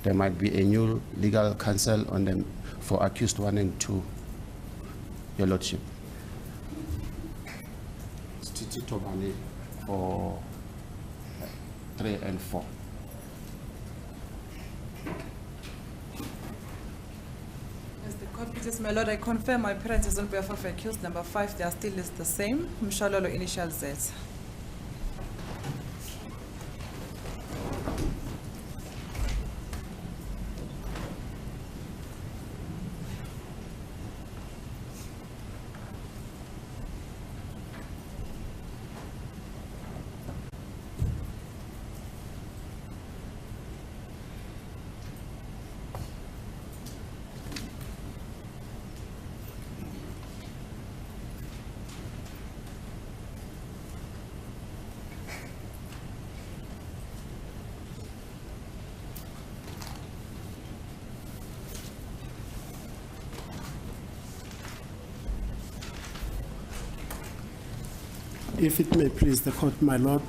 there might be a new legal counsel on them for accused 1 and 2, Your Lordship. Titi Tobani for 3 and 4. As the court pleases, my lord, I confirm my appearances on behalf of accused number 5. They are still the same. Mshalolo initial Z. If it may please the court, my lord,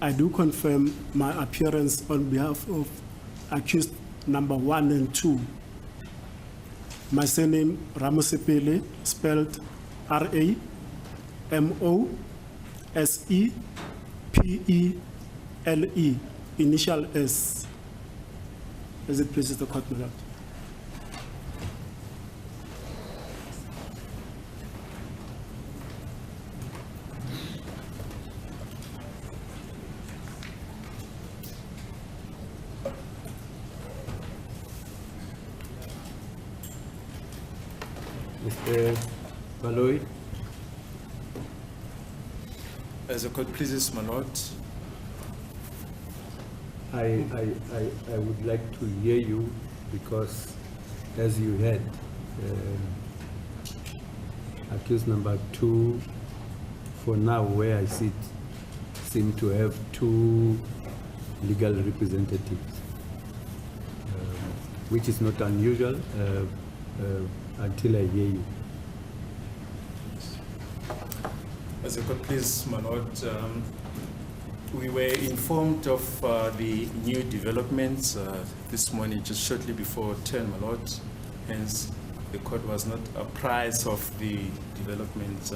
I do confirm my appearance on behalf of accused number 1 and 2. My surname Ramosepele, spelled R-A-M-O-S-E-P-E-L-E, initial S. As it pleases the court, my lord. Mr. Baloy. As the court pleases, my lord. I would like to hear you because, as you heard, accused number 2, for now where I sit, seem to have 2 legal representatives, which is not unusual until I hear you. As the court pleases, my lord, we were informed of the new developments this morning, just shortly before 10, my lord. Hence, the court was not apprised of the developments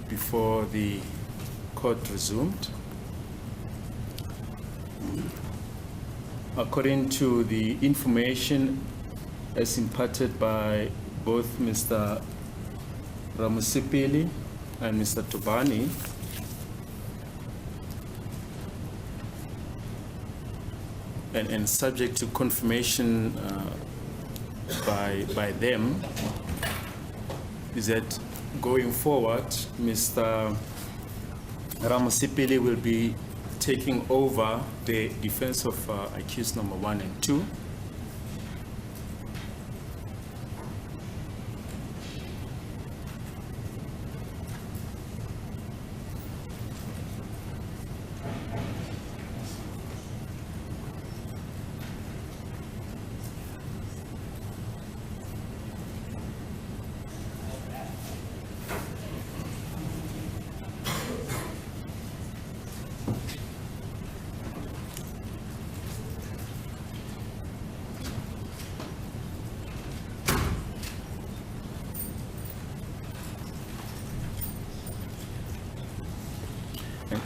before the court resumed. According to the information as imparted by both Mr. Ramosepele and Mr. Tobani, and subject to confirmation by them, is that going forward, Mr. Ramosepele will be taking over the defense of accused number 1 and 2.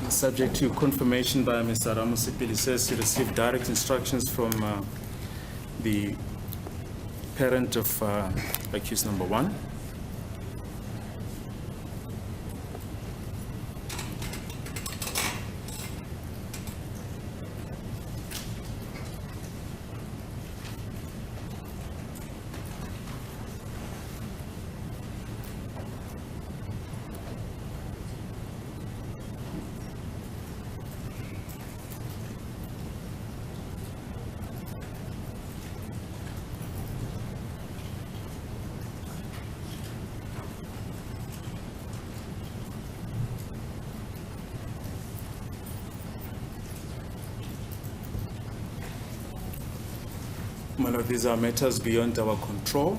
Subject to confirmation by Mr. Ramosepele, says he received direct instructions from the parent of accused number 1. My lord, these are matters beyond our control.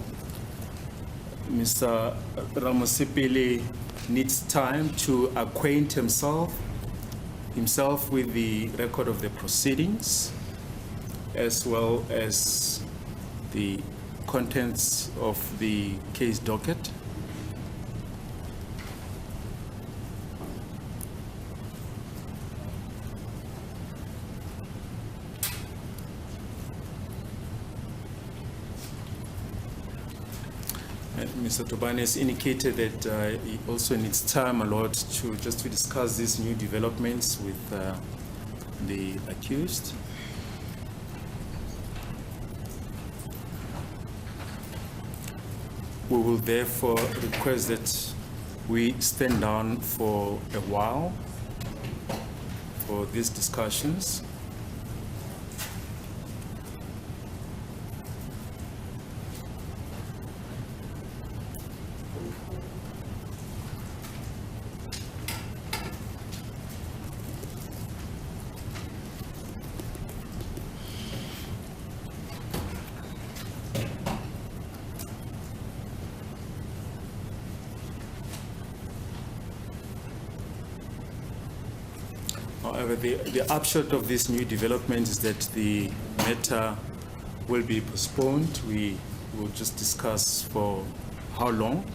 Mr. Ramosepele needs time to acquaint himself with the record of the proceedings as well as the contents of the case docket. Mr. Tobani has indicated that he also needs time a lot to discuss these new developments with the accused. We will therefore request that we stand down for a while for these discussions. However, the upshot of this new development is that the matter will be postponed. We will just discuss for how long.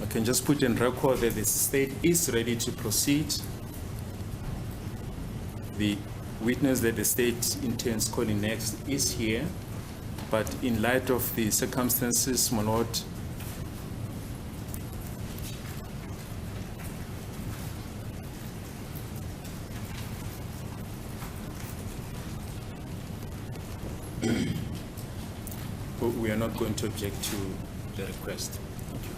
I can just put in record that the state is ready to proceed. The witness that the state intends calling next is here, but in light of the circumstances, my lord, we are not going to object to the request. Thank you.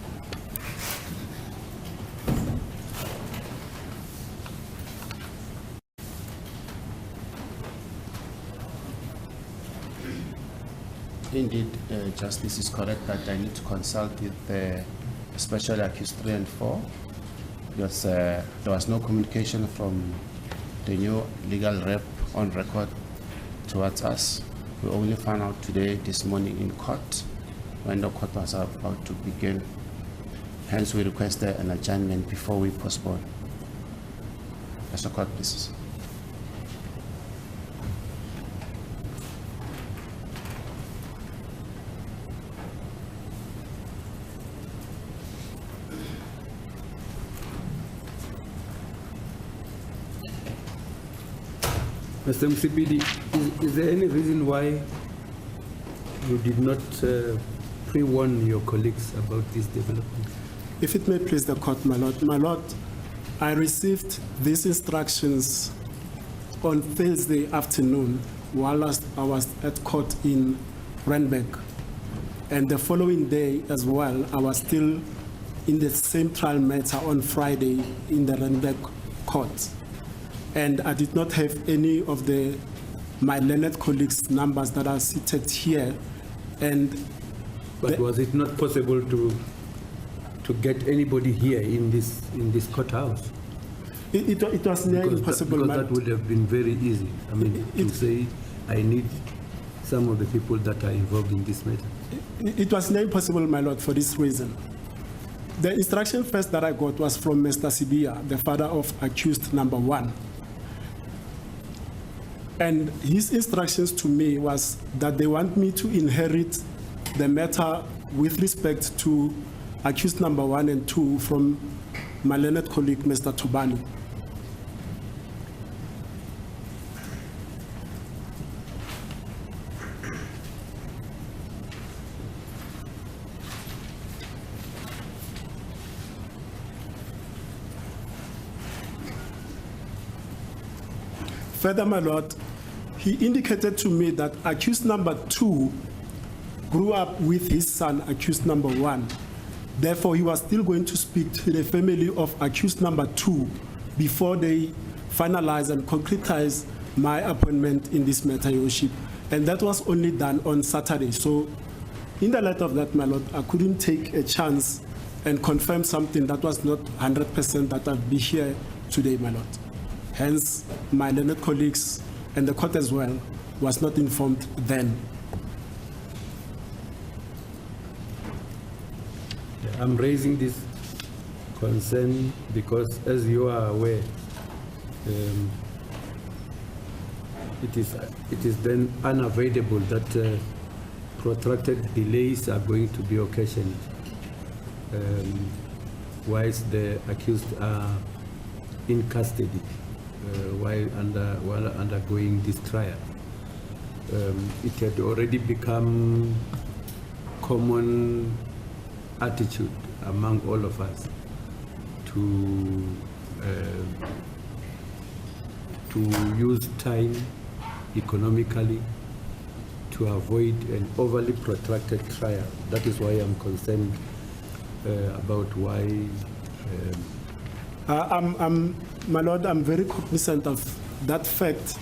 Indeed, Justice is correct that I need to consult with the special accused 3 and 4 because there was no communication from the new legal rep on record towards us. We only found out today, this morning in court, when the court was about to begin. Hence, we requested an adjournment before we postpone. Mr. Court, please. Mr. Msipidi, is there any reason why you did not pre-warn your colleagues about this development? If it may please the court, my lord. My lord, I received these instructions on Thursday afternoon while I was at court in Randburg. And the following day as well, I was still in the same trial matter on Friday in the Randburg court. And I did not have any of my learned colleagues' numbers that are seated here. But was it not possible to get anybody here in this courthouse? It was near impossible. Because that would have been very easy. I mean, to say, I need some of the people that are involved in this matter. It was near impossible, my lord, for this reason. The instruction first that I got was from Mr. Sibia, the father of accused number 1. And his instructions to me was that they want me to inherit the matter with respect to accused number 1 and 2 from my learned colleague, Mr. Tobani. Further, my lord, he indicated to me that accused number 2 grew up with his son, accused number 1. Therefore, he was still going to speak to the family of accused number 2 before they finalize and concretize my appointment in this matter, Your Worship. And that was only done on Saturday. So in the light of that, my lord, I couldn't take a chance and confirm something that was not 100% that I'll be here today, my lord. Hence, my learned colleagues and the court as well was not informed then. I'm raising this concern because, as you are aware, it is then unavoidable that protracted delays are going to be occasioned whilst the accused are in custody while undergoing this trial. It had already become common attitude among all of us to use time economically to avoid an overly protracted trial. That is why I'm concerned about why. My lord, I'm very cognizant of that fact,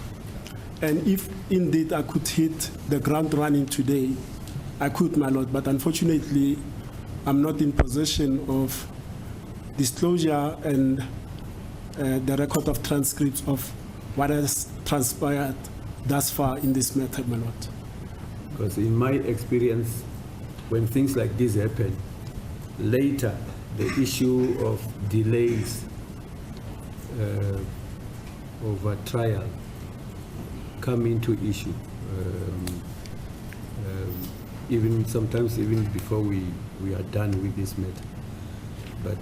and if indeed I could hit the ground running today, I could, my lord, but unfortunately, I'm not in possession of disclosure and the record of transcripts of what has transpired thus far in this matter, my lord. Because in my experience, when things like this happen, later the issue of delays over trial come into issue. Even sometimes even before we are done with this matter. But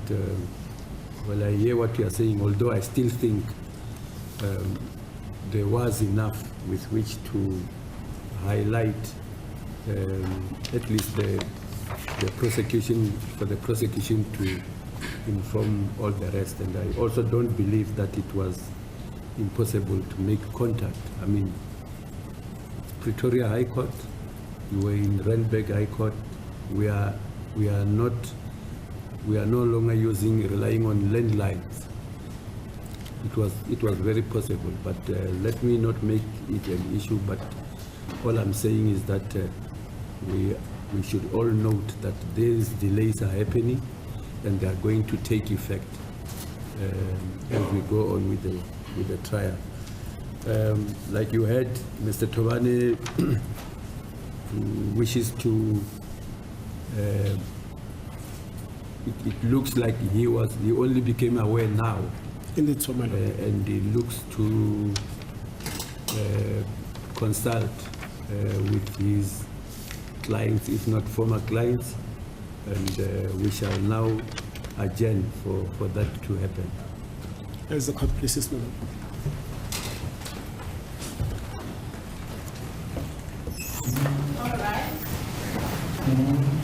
well, I hear what you are saying, although I still think there was enough with which to highlight at least the prosecution, for the prosecution to inform all the rest. And I also don't believe that it was impossible to make contact. I mean, Pretoria High Court, you were in Randburg High Court. We are no longer relying on landlines. It was very possible, but let me not make it an issue. But all I'm saying is that we should all note that these delays are happening, and they are going to take effect as we go on with the trial. Like you heard, Mr. Tobane wishes to. It looks like he only became aware now. Indeed, so, my lord. And he looks to consult with his clients, if not former clients, and we shall now adjourn for that to happen. As the court pleases, my lord. All right.